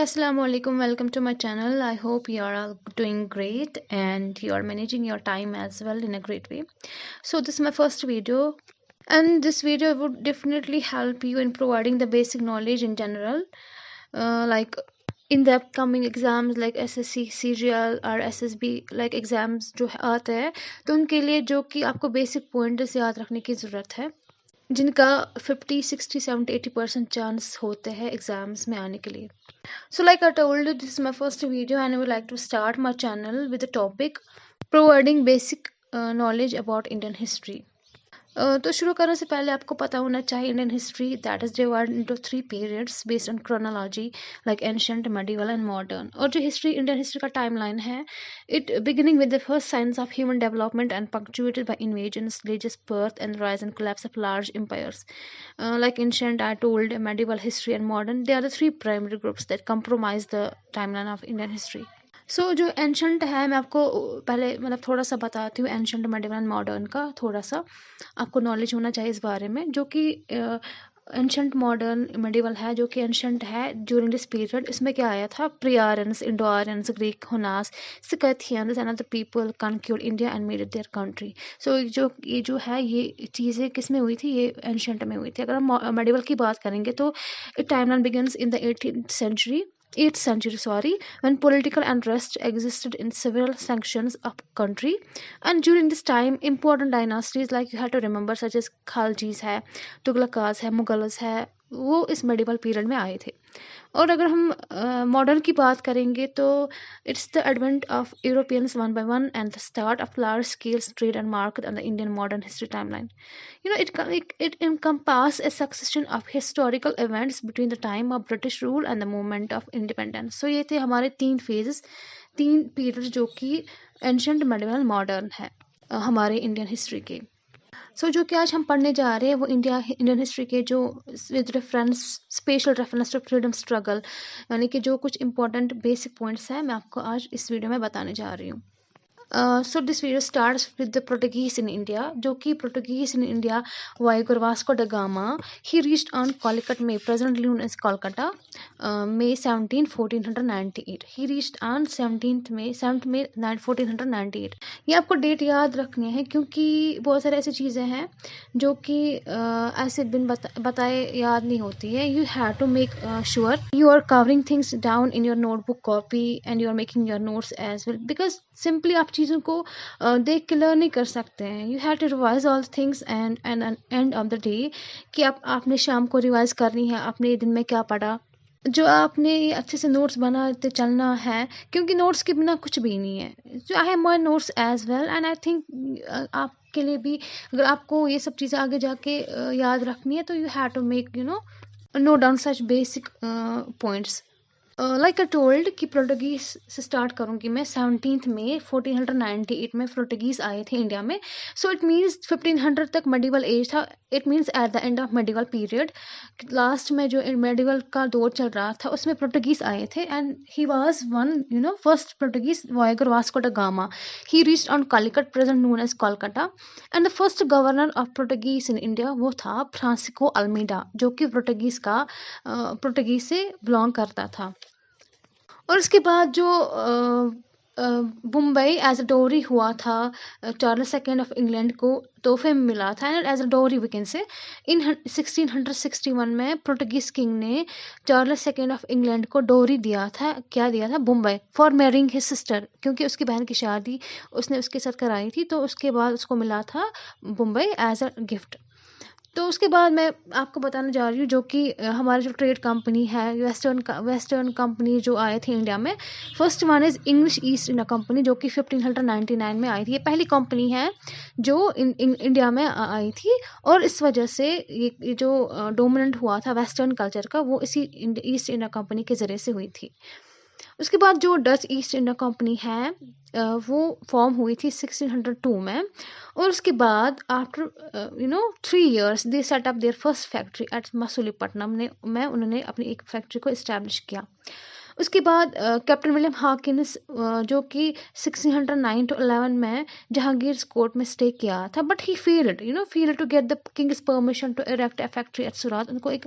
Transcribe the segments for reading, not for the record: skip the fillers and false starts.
Assalamu alaikum. Welcome to my channel. I hope you are all doing great and you are managing your time as well in a great way. So this is my first video, and this video would definitely help you in providing the basic knowledge in general, like in the upcoming exams like SSC, CGL और SSB like exams जो आते हैं, तो उनके लिए जो कि आपको basic pointers याद रखने की ज़रूरत है, जिनका 50, 60, 70, 80% चांस होते हैं एग्जाम्स में आने के लिए. So like I told you, this is my first video and I would like to start my channel with the topic providing basic knowledge about Indian history. तो शुरू करने से पहले आपको पता होना चाहिए Indian history that is divided into 3 periods based on chronology like ancient, medieval and modern. और जो हिस्ट्री इंडियन हिस्ट्री का टाइमलाइन है, it beginning with the first science of human development and punctuated by invasions, religious birth and rise and collapse of large empires. Like ancient, I told, medieval history and modern, they are the 3 primary groups that comprise the timeline of Indian history. जो ancient है, मैं आपको पहले मतलब थोड़ा सा बताती हूँ एंशंट, मेडिवल एंड मॉडर्न का. थोड़ा सा आपको नॉलेज होना चाहिए इस बारे में. जो कि एंशंट, मॉडर्न, मेडिवल है, जो कि एंशंट है ड्यूरिंग दिस पीरियड. इसमें क्या आया था? Pre Aryans, Indo Aryans, Greek, Hunas, Scythians and other people conquered India and made it their country. So ये है ये चीज़ें किस में हुई थी? ये एंशंट में हुई थी. अगर हम मेडिवल की बात करेंगे तो it timeline begins in the 8th century, when political unrest existed in several sections of country. And during this time, important dynasties like you have to remember such as Khaljis है, तुगलकास है, Mughals है, वो इस medieval period में आए थे. और अगर हम मॉडर्न की बात करेंगे तो it's the advent of Europeans one by one and the start of large scale trade and market on the Indian modern history timeline. It encompasses a succession of historical events between the time of British rule and the moment of independence. So ये थे हमारे 3 phases, 3 periods जो कि ancient, medieval, modern है हमारे Indian history के. जो कि आज हम पढ़ने जा रहे हैं वो इंडियन हिस्ट्री के जो with reference, special reference to freedom struggle, यानी कि जो कुछ इंपॉर्टेंट बेसिक पॉइंट्स हैं मैं आपको आज इस वीडियो में बताने जा रही हूँ. This video starts with the Portuguese in India. जो कि Portuguese in India, Viceroy Vasco da Gama, he reached on Calicut, May, presently known as Kolkata, May 17, 1498. He reached on 7th May 1498. ये आपको date याद रखनी है क्योंकि बहुत सारी ऐसी चीज़ें हैं जो कि ऐसे दिन बताए याद नहीं होती है. You have to make sure you are covering things down in your notebook copy and you are making your notes as well, because simply आप चीज़ों को देख के लर्न नहीं कर सकते हैं. You have to revise all things and end of the day कि आपने शाम को रिवाइज करनी है आपने दिन में क्या पढ़ा, जो आपने अच्छे से नोट्स बनाते चलना है क्योंकि नोट्स के बिना कुछ भी नहीं है. जो I have my notes as well and I think आपके लिए भी अगर आपको ये सब चीज़ें आगे जाके याद रखनी है तो you have to make note down such basic points. Like I told कि पोर्टुगीज से स्टार्ट करूँगी मैं. 17 मई 1498 में पोर्टुगीज आए थे इंडिया में. सो इट मीन्स 1500 तक मेडिवल एज था. It means at the end of medieval period, last में जो मेडिवल का दौर चल रहा था उसमें पोर्टुगीज आए थे. And he was one first Portuguese voyager Vasco da Gama. He reached on Calicut, present known as Kolkata. And the first governor of Portuguese in India वो था फ्रांसिस्को अल्मीडा, जो कि पोर्टुगीज से बिलोंग करता था. और उसके बाद जो मुंबई एज अ डोरी हुआ था चार्ल्स सेकेंड ऑफ इंग्लैंड को तोहफे में मिला था. एंड एज अ डोरी वी कैन से इन 1661 में पोर्टुगीज किंग ने चार्ल्स सेकेंड ऑफ इंग्लैंड को डोरी दिया था. क्या दिया था? Mumbai, for marrying his sister, क्योंकि उसकी बहन की शादी उसने उसके साथ कराई थी. तो उसके बाद उसको मिला था मुंबई एज अ गिफ्ट. तो उसके बाद मैं आपको बताने जा रही हूँ जो कि हमारी जो ट्रेड कंपनी है, वेस्टर्न कंपनी जो आए थे इंडिया में. First one is English east India company, जो कि 1599 में आई थी. ये पहली कंपनी है जो इंडिया में आई थी. और इस वजह से ये जो डोमिनेंट हुआ था वेस्टर्न कल्चर का, वो इसी ईस्ट इंडिया कंपनी के ज़रिए से हुई थी. उसके बाद जो डच ईस्ट इंडिया कंपनी है वो फॉर्म हुई थी 1602 में. और उसके बाद after 3 years they set up their first factory at Masulipatnam में उन्होंने अपनी एक फैक्ट्री को इस्टेब्लिश किया. उसके बाद कैप्टन विलियम हॉकिंस जो कि 1609 to 11 में जहांगीर कोर्ट में स्टे किया था, but he failed to get the king's permission to erect a factory at Surat. उनको एक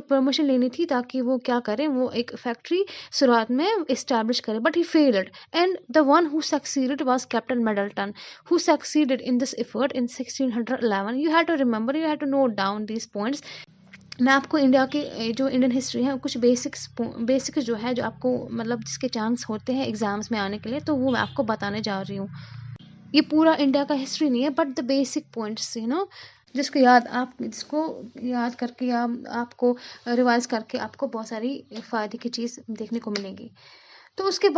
परमिशन लेनी थी ताकि वो क्या करें, वो एक फैक्ट्री सूरत में इस्टेब्लिश करें, but he failed. And the one who succeeded was captain Middleton, who succeeded in this effort in 1611. You have to remember, you have to note down these points. मैं आपको इंडिया के जो Indian history है कुछ basics जो है, जो आपको मतलब जिसके चांस होते हैं एग्जाम्स में आने के लिए, तो वो मैं आपको बताने जा रही हूँ। ये पूरा इंडिया का हिस्ट्री नहीं है, बट द बेसिक पॉइंट्स जिसको याद करके या आपको रिवाइज करके आपको बहुत सारी फ़ायदे की चीज़ देखने को मिलेगी। तो उसके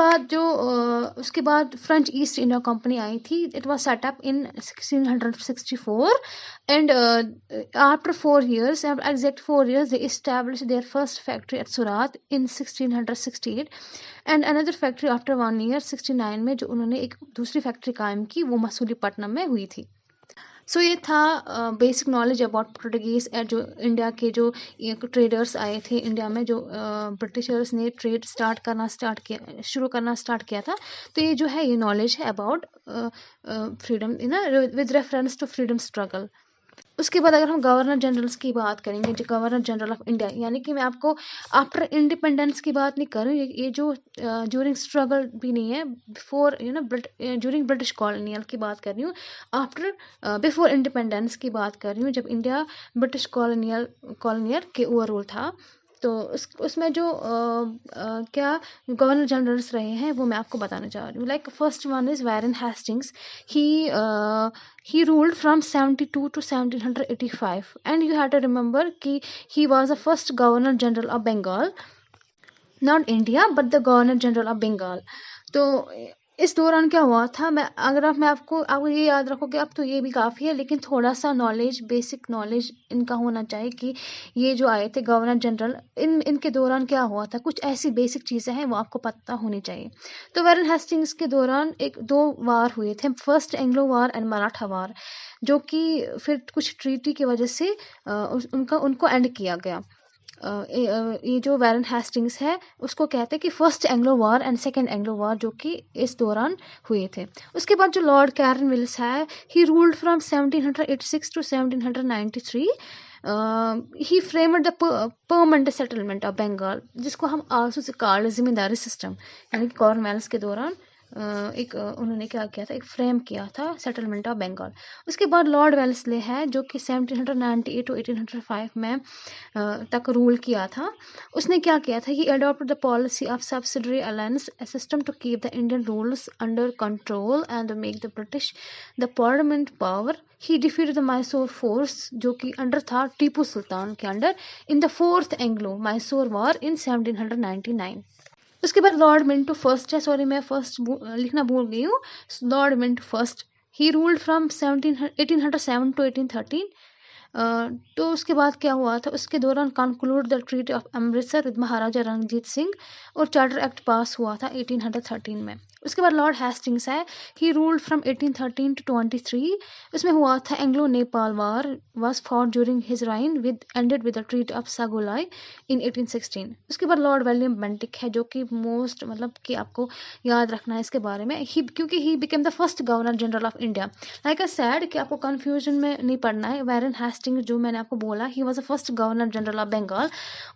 बाद फ्रेंच ईस्ट इंडिया कंपनी आई थी। It was set up in 1664 and after 4 years, exact 4 years, they established their first factory at Surat in 1668 and another factory after 1 year 69 में जो उन्होंने एक दूसरी फैक्ट्री कायम की, वो मसूलीपट्टनम में हुई थी। सो ये था बेसिक नॉलेज अबाउट पोर्टुगीज जो इंडिया के जो ट्रेडर्स आए थे इंडिया में, जो ब्रिटिशर्स ने ट्रेड शुरू करना स्टार्ट किया था। तो ये जो है ये नॉलेज है about freedom with reference to freedom struggle. उसके बाद अगर हम गवर्नर जनरल्स की बात करेंगे, जो गवर्नर जनरल ऑफ इंडिया, यानी कि मैं आपको आफ्टर इंडिपेंडेंस की बात नहीं कर रही हूँ, ये जो ड्यूरिंग स्ट्रगल भी नहीं है, बिफोर ड्यूरिंग ब्रिटिश कॉलोनियल की बात कर रही हूँ, आफ्टर बिफोर इंडिपेंडेंस की बात कर रही हूँ, जब इंडिया ब्रिटिश कॉलोनियल के ओवर रूल था। तो उसमें जो क्या गवर्नर जनरल्स रहे हैं वो मैं आपको बताना चाह रही हूँ। Like first one is Warren Hastings. he ruled from 72 to 1785 and you have to remember कि he was the first governor general of Bengal, not India but the governor general of Bengal। तो इस दौरान क्या हुआ था, मैं आपको ये याद रखोगे अब तो ये भी काफ़ी है, लेकिन थोड़ा सा नॉलेज, बेसिक नॉलेज इनका होना चाहिए कि ये जो आए थे गवर्नर जनरल, इनके दौरान क्या हुआ था, कुछ ऐसी बेसिक चीज़ें हैं वो आपको पता होनी चाहिए। तो वारेन हेस्टिंग्स के दौरान दो वार हुए थे, first Anglo war and Maratha war, जो कि फिर कुछ ट्रीटी की वजह से उनको एंड किया गया। ये जो वारेन हेस्टिंग्स है उसको कहते हैं कि first Anglo war and second Anglo war, जो कि इस दौरान हुए थे। उसके बाद जो लॉर्ड कैरनविल्स है, he ruled from 1786 to 1793। He framed the permanent settlement of Bengal, जिसको हम आल्सो से कॉल्ड जिम्मेदारी सिस्टम, यानी कि कॉर्नवालिस के दौरान उन्होंने क्या किया था, एक फ्रेम किया था सेटलमेंट ऑफ बंगाल। उसके बाद लॉर्ड वेल्सले है, जो कि 1798 टू 1805 में तक रूल किया था। उसने क्या किया था, he adopted the policy of subsidiary alliance, a system to keep the Indian rules under control and make the British the parliament power. He defeated the Mysore force, जो कि अंडर था टीपू सुल्तान के under, in the fourth Anglo Mysore war in 1799। उसके बाद Lord Minto first है, sorry मैं first लिखना भूल गई हूँ, Lord Minto first. He ruled from 1807 to 1813। तो उसके बाद क्या हुआ था, उसके दौरान conclude the treaty of Amritsar with Maharaja Ranjit Singh, और चार्टर एक्ट पास हुआ था 1813 में। उसके बाद लॉर्ड हेस्टिंग्स है, ही रूल्ड फ्रॉम 1813 टू 23। इसमें हुआ था Anglo Nepal war was fought during his reign with ended with the treaty of Sugauli in 1816। उसके बाद लॉर्ड विलियम बेंटिक है, जो कि मोस्ट मतलब कि आपको याद रखना है इसके बारे में, क्योंकि ही became the first governor general of India. Like I said कि आपको कंफ्यूजन में नहीं पड़ना है, वारेन हेस्टिंग्स जो मैंने आपको बोला, he was the first governor general of Bengal.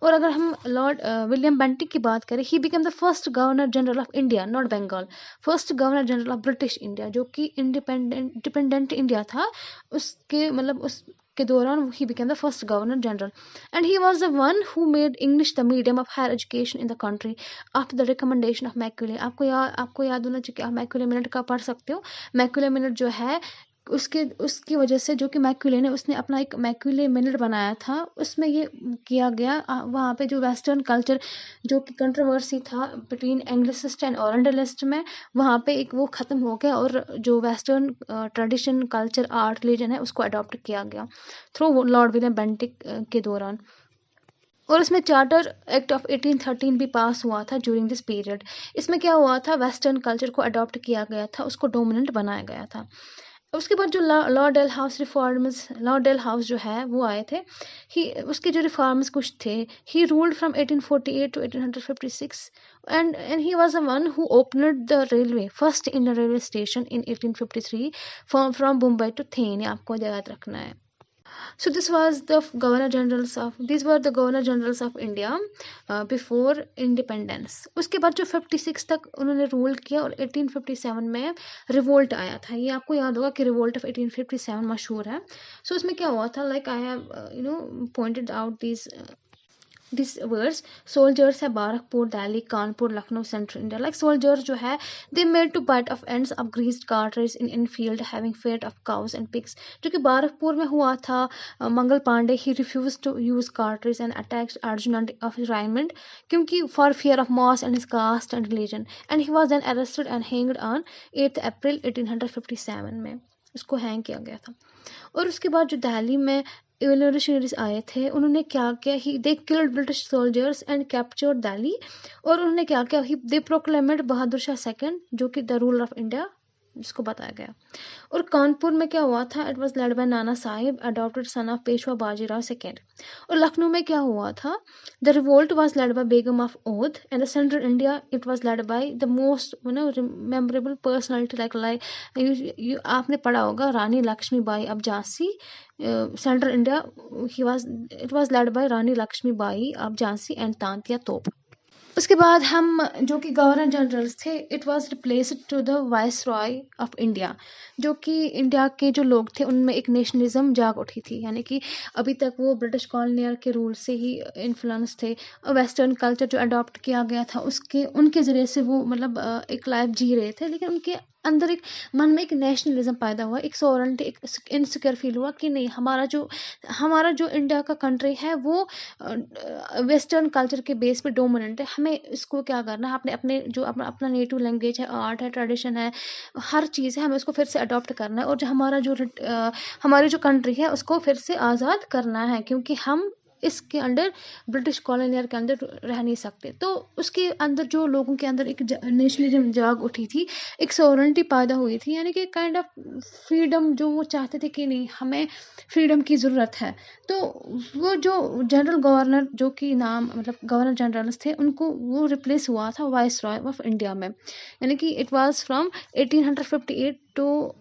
और अगर हम लॉर्ड विलियम बेंटिक की बात करें, he became the first governor general of India, not Bengal, first governor general of British India, जो कि इंडिपेंडेंट इंडिया था उसके दौरान he became the first governor general. And he was the one who made English the medium of higher education in the country after the recommendation of Macaulay. आपको याद होना चाहिए कि आप मैक्यूले मिनट का पढ़ सकते हो। मैक्यूले मिनट जो है उसकी वजह से, जो कि मैक्यूले ने उसने अपना एक मैक्यूले मिनट बनाया था, उसमें ये किया गया वहाँ पे जो वेस्टर्न कल्चर जो कि कंट्रोवर्सी था बिटवीन एंग्लिसिस्ट एंड ओरिएंटलिस्ट में, वहाँ पे एक वो ख़त्म हो गया और जो western tradition culture art religion है उसको अडॉप्ट किया गया थ्रू लॉर्ड विलियम बेंटिक के दौरान। और इसमें चार्टर एक्ट ऑफ 1813 भी पास हुआ था ड्यूरिंग दिस पीरियड। इसमें क्या हुआ था, वेस्टर्न कल्चर को अडॉप्ट किया गया था, उसको डोमिनेंट बनाया गया था। उसके बाद जो लॉर्ड डेल हाउस जो है वो आए थे। ही उसके जो रिफॉर्म्स कुछ थे। He ruled from 1848 to 1856 and he was the one who opened the railway first in the railway station in 1853 from Mumbai to Thane। आपको याद रखना है। So these were the governor generals of India before independence। उसके बाद जो 56 तक उन्होंने rule किया और 1857 में रिवोल्ट आया था। ये आपको याद होगा कि रिवोल्ट ऑफ 1857 मशहूर है। सो उसमें क्या हुआ था, like I have pointed out these words: soldiers है Barrackpore, Delhi, Kanpur, Lucknow, central India. Like soldiers जो है they made to bite of ends of greased cartridge in infield having fed of cows and pigs। जो कि बारकपुर में हुआ था। Mangal Pandey he refused to use cartridge and attacked Arjun of his regiment क्योंकि for fear of moss and his caste and religion, and he was then arrested and hanged on 8th April 1857 में उसको hang किया गया था। और उसके बाद जो दिल्ली में रिवोल्यूशनरीज आए थे उन्होंने क्या किया, he they killed British soldiers and captured Delhi. और उन्होंने क्या किया, he they प्रोक्लेमेड Bahadur Shah second जो कि द रूलर ऑफ इंडिया जिसको बताया गया। और कानपुर में क्या हुआ था, it was led by Nana Sahib adopted son of Peshwa Bajirao second. और लखनऊ में क्या हुआ था, the revolt was led by Begum of Oudh and the central India it was led by the most memorable personality like आपने पढ़ा होगा Rani Lakshmibai of Jhansi. Central India it was led by Rani Lakshmibai of Jhansi and Tantia तोप। उसके बाद हम जो कि गवर्नर जनरल्स थे it was replaced to the viceroy of India. जो कि इंडिया के जो लोग थे उनमें एक नेशनलिज्म जाग उठी थी, यानी कि अभी तक वो ब्रिटिश कॉलोनियल के रूल से ही इन्फ्लुएंस थे। वेस्टर्न कल्चर जो अडॉप्ट किया गया था उसके उनके ज़रिए से वो मतलब एक लाइफ जी रहे थे, लेकिन उनके अंदर एक मन में एक नेशनलिज्म पैदा हुआ, एक सॉवरेंटी, एक इनसिक्योर फील हुआ कि नहीं हमारा जो इंडिया का कंट्री है वो वेस्टर्न कल्चर के बेस पे डोमिनेंट है। हमें इसको क्या करना है, अपना नेटिव लैंग्वेज है, आर्ट है, ट्रेडिशन है, हर चीज़ है, हमें उसको फिर से अडॉप्ट करना है। और जो हमारी जो कंट्री है उसको फिर से आज़ाद करना है, क्योंकि हम इसके अंडर ब्रिटिश कॉलोनियल के अंदर रह नहीं सकते। तो उसके अंदर जो लोगों के अंदर एक नेशनलिज्म जाग उठी थी, एक सॉवरेंटी पैदा हुई थी, यानी कि काइंड ऑफ फ्रीडम जो वो चाहते थे कि नहीं हमें फ्रीडम की ज़रूरत है। तो वो जो जनरल गवर्नर जो कि नाम मतलब गवर्नर जनरल्स थे उनको वो रिप्लेस हुआ था वाइस रॉय ऑफ इंडिया में, यानी कि it was from 1858 to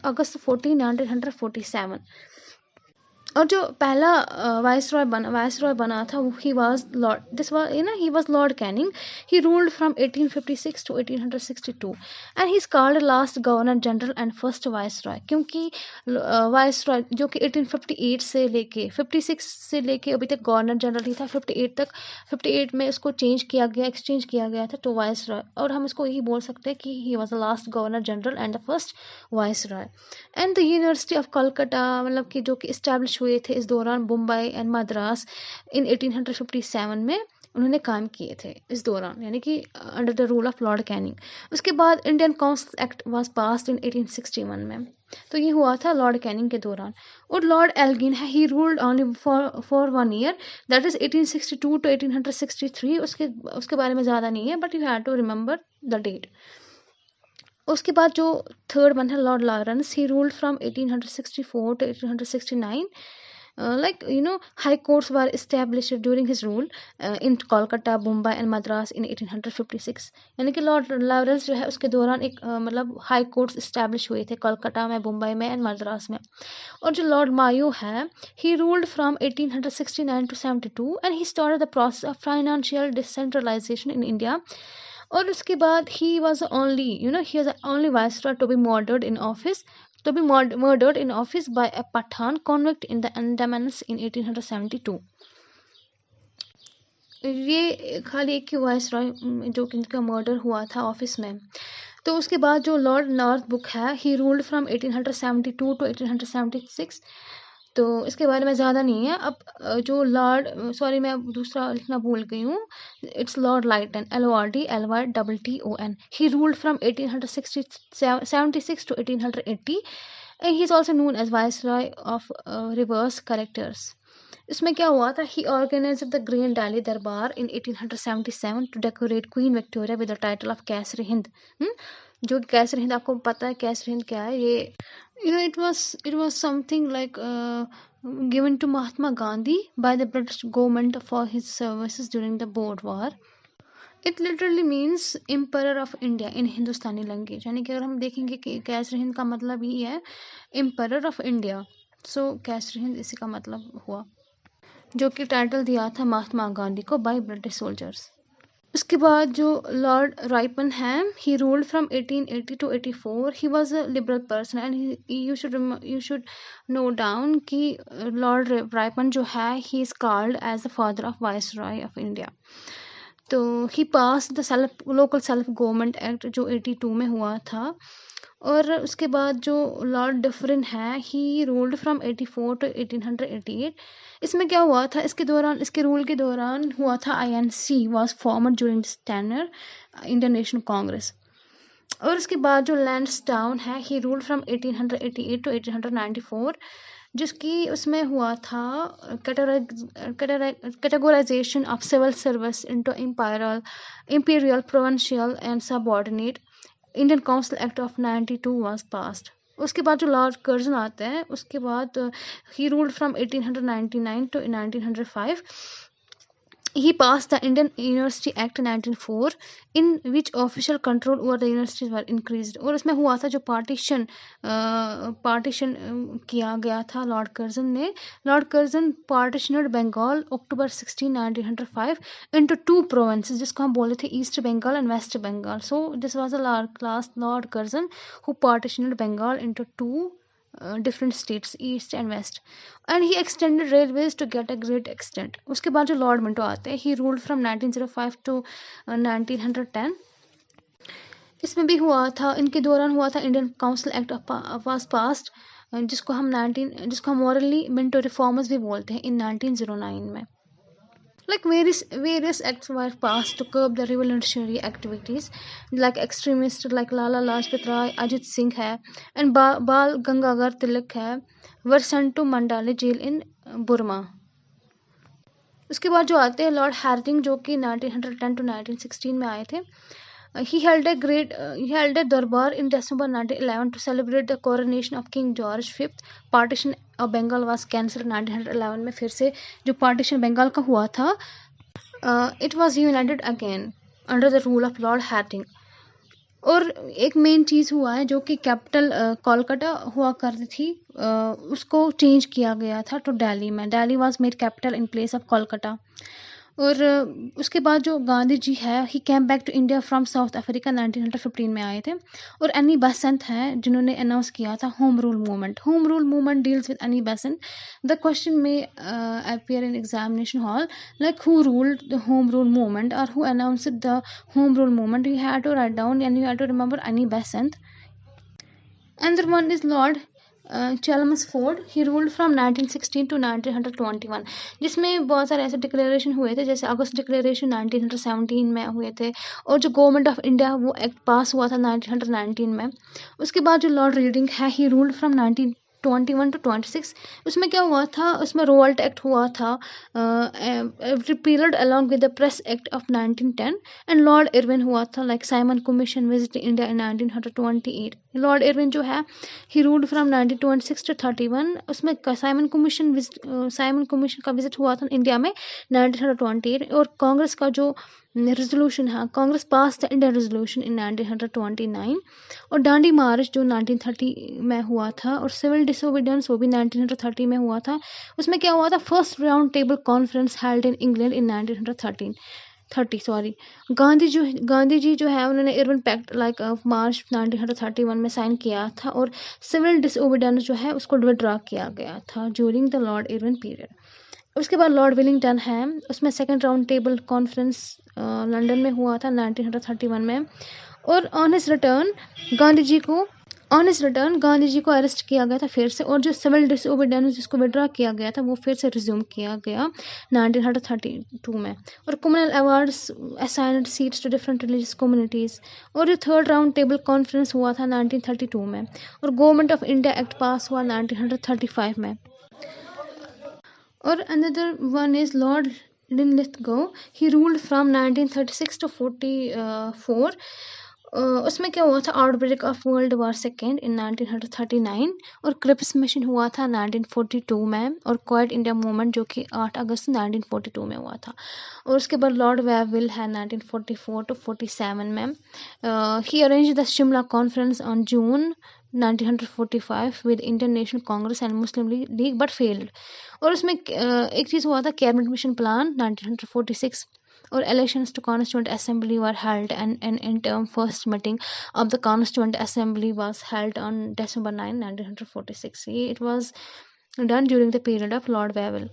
August 14 1947। और जो पहला वाइस रॉय बना था he was Lord this was he was Lord Canning. He ruled from 1856 to 1862 and he is called last governor general and first viceroy, क्योंकि vice Roy जो कि 1858 से लेके 56 से लेके अभी तक गवर्नर जनरल ही था। 58 में इसको एक्सचेंज किया गया था टू वाइस रॉय, और हम इसको यही बोल सकते हैं कि ही was the last governor general and the first vice Roy. And the university of Calcutta मतलब कि जो कि इस्टेब्लिश हुए थे इस दौरान, मुंबई एंड मद्रास इन 1857 में उन्होंने काम किए थे इस दौरान, यानी कि under the rule of Lord Canning. उसके बाद Indian council act was passed in 1861 में, तो ये हुआ था लॉर्ड कैनिंग के दौरान। और लॉर्ड एल्गिन है he ruled only for 1 year, that is 1862 to 1863। उसके बारे में ज़्यादा नहीं है, but you have to remember the date. उसके बाद जो थर्ड वन है Lord Lawrence, he ruled from 1864 to 1869। High courts were established during his rule in Kolkata, Mumbai and Madras in 1856। यानी कि लॉर्ड लॉरेंस जो है उसके दौरान एक मतलब हाई कोर्ट्स इस्टेब्लिश हुए थे कोलकाता में, मुंबई में एंड मद्रास में। और जो लॉर्ड मायो है he ruled from 1869 to 72 and he started the process of financial decentralization in India. और उसके बाद he was the only viceroy to be murdered in office by a Pathan convict in the Andamans in 1872। ये खाली एक ही viceroy जो कि इनका murder हुआ था ऑफिस में। तो उसके बाद जो लॉर्ड नॉर्थ बुक है ही रूल्ड फ्रॉम 1872 टू 1876। तो इसके बारे में ज़्यादा नहीं है। अब जो लॉर्ड सॉरी मैं दूसरा लिखना भूल गई हूँ, it's Lord Lytton LORD he ruled from 1876 to 1880 and he is also known as viceroy of reverse characters. इसमें क्या हुआ था, he organized the grand Delhi Darbar in 1877 to decorate Queen Victoria with the title of कैसरी हिंद। जो कि कैसर हिंद, आपको पता है कैसर हिंद क्या है ये? It was something like given to Mahatma Gandhi by the British government for his services during the Boer War. It literally means Emperor of India in Hindustani language. यानी कि अगर हम देखेंगे कि कैसर हिंद का मतलब ही है Emperor of India. So कैसर हिंद इसी का मतलब हुआ, जो कि टाइटल दिया था महात्मा गांधी को बाय ब्रिटिश सोल्जर्स। उसके बाद जो लॉर्ड राइपन है, he ruled from 1880 to 84। He was a liberal person and you should note down कि लॉर्ड राइपन जो है, he is called as the father of viceroy of India. तो he passed the local self government act जो 82 में हुआ था। और उसके बाद जो लॉर्ड डफरिन है, ही रूल्ड फ्रॉम 84 to 1888। इसमें क्या हुआ था, इसके रूल के दौरान हुआ था INC was formed during this tenure, Indian National Congress. और उसके बाद जो लैंसडाउन है, ही रूल्ड फ्रॉम 1888 to 1894, जिसकी उसमें हुआ था categorization of civil service into imperial, provincial and subordinate. Indian council act of 92 was passed. उसके बाद जो लॉर्ड कर्जन आते हैं, उसके बाद he ruled from 1899 to 1905। He passed the Indian University Act 1904, in which official control over the universities were increased। और इसमें हुआ था जो पार्टीशन किया गया था लॉर्ड कर्जन ने। Lord Curzon partitioned Bengal October 16, 1905 into 2 provinces, जिसको हम बोले थे east Bengal and west Bengal. So this was the Lord Curzon who partitioned Bengal into 2 different states, east and west, and he extended railways to get a great extent। उसके बाद जो Lord Minto आते हैं, he ruled from 1905 to 1910। इसमें भी हुआ था, इनके दौरान हुआ था Indian council act was passed, जिसको हम मॉरली मिंटो रिफॉर्मर्स भी बोलते हैं, इन 1909 में। Like various acts were passed to curb the revolutionary activities, like extremists like Lala Lajpat Rai, Ajit Singh hai, and Bal Gangadhar Tilak hai, were sent to Mandale jail in Burma। उसके बाद जो आते हैं Lord हैर्डिंग, जो कि 1910 to 1916 में आए थे। He held a darbar in December 1911 to celebrate the coronation of King George V। Partition of Bengal was cancelled 1911 में, फिर से जो partition बंगाल का हुआ था, it was united again under the rule of Lord Hardinge। और एक मेन चीज़ हुआ है, जो कि कैपिटल कोलकाता हुआ करती थी, उसको चेंज किया गया था तो दिल्ली में। Delhi was made capital in place of Kolkata. और उसके बाद जो गांधी जी है, he came back to India from South Africa 1915 में आए थे। और एनी बेसेंट हैं जिन्होंने अनाउंस किया था home rule movement. Home rule movement deals with Annie Besant. The question में appear in examination hall, like who ruled the home rule movement or who announced the home rule movement? You had to write down and you had to remember Annie Besant। Another one is Lord Chelmsford। He ruled from 1916 to 1921, जिसमें बहुत सारे ऐसे declaration हुए थे, जैसे अगस्त declaration 1917 में हुए थे। और जो गवर्नमेंट ऑफ इंडिया, वो एक्ट पास हुआ था 1919 में। उसके बाद जो लॉर्ड रीडिंग है, ही रूल्ड फ्रॉम 1921 to 26। उसमें क्या हुआ था, उसमें रोल्ट एक्ट हुआ था, repealed along with the press act of 1910। And Lord Irwin हुआ था, like Simon commission visit India in 1928। Lord Irwin जो है, ही रूल्ड फ्रॉम 1926 to 31। उसमें साइमन कमीशन का विजिट हुआ था इंडिया में 1928। और कांग्रेस का जो रेजोल्यूशन है, कांग्रेस पास द इंडियन रेजोल्यूशन इन 1929। और डांडी मार्च जो 1930 में हुआ था, और सिविल डिसोबीडियंस वो भी 1930 में हुआ था। उसमें क्या हुआ था, first round table conference held in England in 1930। Gandhi ji जो है, उन्होंने इरविन पैक्ट लाइक मार्च 1931 में साइन किया था। और सिविल डिसोबीडियंस जो है, उसको विड्रॉ किया गया था during the Lord Irwin period. उसके बाद लॉर्ड विलिंगटन है, उसमें second round table conference London में हुआ था 1931 में। और on his return Gandhi ji को अरेस्ट किया गया था फिर से। और जो सिविल डिसोबीडियंस जिसको विड्रॉ किया गया था, वो फिर से रिज्यूम किया गया 1932 में। और communal awards assigned seats to different religious communities. और जो थर्ड राउंड टेबल कॉन्फ्रेंस हुआ था 1932 में। और गवर्नमेंट ऑफ इंडिया एक्ट पास हुआ 1935 में। और another one is Lord Linlithgow। He ruled from 1936 to 44। उसमें क्या हुआ था, outbreak of world war second in 1939, और क्रिप्स मिशन हुआ था 1942 में, और क्वाइट इंडिया मूवमेंट जो कि 8 अगस्त 1942 में हुआ था। और उसके बाद लॉर्ड वेविल है 1944 टू 47 में। He arrange the Shimla conference on June 1945 with Indian National Congress and Muslim League but failed. और उसमें एक चीज़ हुआ था, cabinet mission plan 1946, or elections to Constituent Assembly were held, and an interim first meeting of the Constituent Assembly was held on December 9, 1946. It was done during the period of Lord Wavell.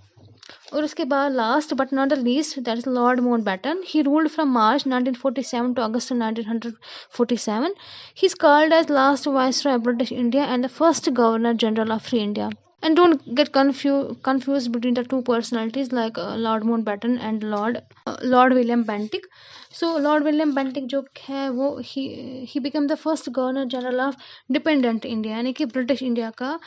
और उसके बाद last but not the least, that is Lord Mountbatten. He ruled from March 1947 to August 1947. He is called as last Viceroy of British India and the first Governor General of Free India. And don't get confused between the two personalities like Lord Mountbatten and Lord William Bentinck. So Lord William Bentinck जो है वो he became the first Governor General of Dependent India, यानी कि British India का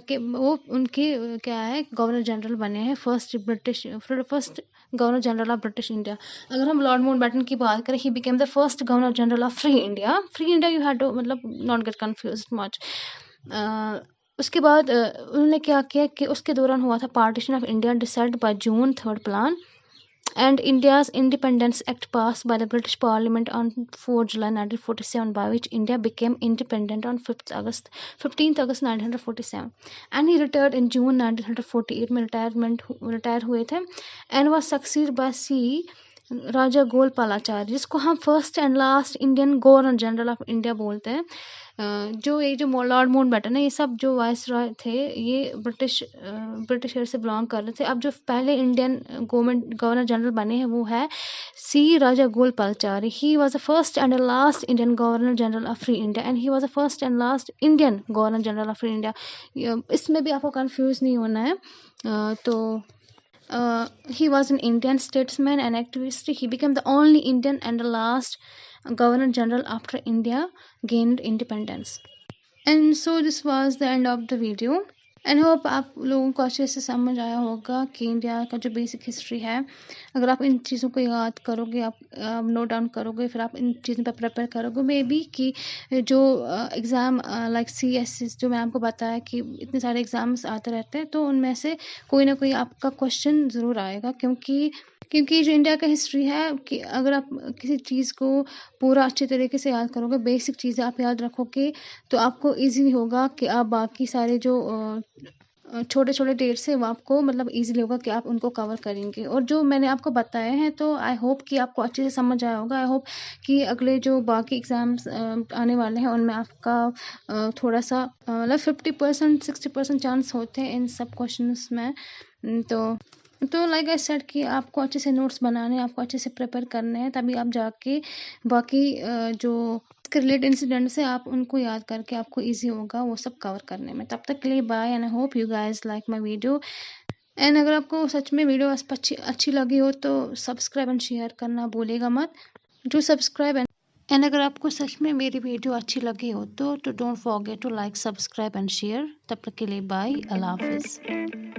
कि वो उनकी क्या है, गवर्नर जनरल बने हैं, first governor general of British India. अगर हम लॉर्ड माउंटबेटन की बात करें, he became the first governor general of free India. Free India you have to मतलब नॉट गेट कंफ्यूज मच। उसके बाद उन्होंने क्या किया कि उसके दौरान हुआ था partition of India decide by June 3rd plan, and India's Independence Act passed by the British Parliament on 4 July 1947, by which India became independent on 15th August 1947, and he retired in June 1948 में retire हुए थे, and was succeeded by C. राजा गोलपालाचार्य, जिसको हम first and last Indian governor general of India बोलते हैं। जो Lord Mountbatten है, ये सब जो वाइस रॉय थे, ये ब्रिटिश से बिलोंग कर रहे थे। अब जो पहले इंडियन गवर्नर जनरल बने हैं वो है C Raja Gopalachari. He was the first and last Indian governor general of free India, and he was the first and last Indian governor general of free India. इसमें भी आपको कंफ्यूज नहीं होना है। तो he was an Indian statesman and activist. He became the only Indian and the last Governor General after India gained independence. And so this was the end of the video. And hope आप लोगों को अच्छे से समझ आया होगा कि India का जो बेसिक हिस्ट्री है, अगर आप इन चीज़ों को याद करोगे, आप नोट डाउन करोगे, फिर आप इन चीज़ों पर प्रिपेयर करोगे, मे बी कि जो एग्ज़ाम लाइक CSS जो मैं आपको बताया कि इतने सारे एग्ज़ाम्स आते रहते हैं, तो उनमें से कोई ना कोई आपका क्वेश्चन ज़रूर आएगा। क्योंकि जो इंडिया का हिस्ट्री है कि अगर आप किसी चीज़ को पूरा अच्छे तरीके से याद करोगे, बेसिक चीज़ें आप याद रखोगे, तो आपको ईजी होगा कि आप बाकी सारे जो छोटे छोटे डेट्स हैं वो आपको मतलब ईजिली होगा कि आप उनको कवर करेंगे। और जो मैंने आपको बताए हैं, तो आई होप कि आपको अच्छे से समझ आया होगा। आई होप कि अगले जो बाकी एग्ज़ाम्स आने वाले हैं उनमें आपका थोड़ा सा मतलब 50% 60% चांस होते हैं इन सब क्वेश्चंस में। तो लाइक आई सेड कि आपको अच्छे से नोट्स बनाने हैं, आपको अच्छे से प्रिपेयर करने हैं, तभी आप जाके बाकी जो इसके रिलेटेड इंसिडेंट्स है आप उनको याद करके आपको इजी होगा वो सब कवर करने में। तब तक के लिए bye, and I hope you guys like my video. And अगर आपको सच में वीडियो अच्छी लगी हो तो सब्सक्राइब एंड शेयर करना भूलेगा मत। डू सब्सक्राइब एंड अगर आपको सच में मेरी वीडियो अच्छी लगी हो तो don't forget to like, subscribe and share. तब तक के लिए बाय, अल्लाह हाफिज़।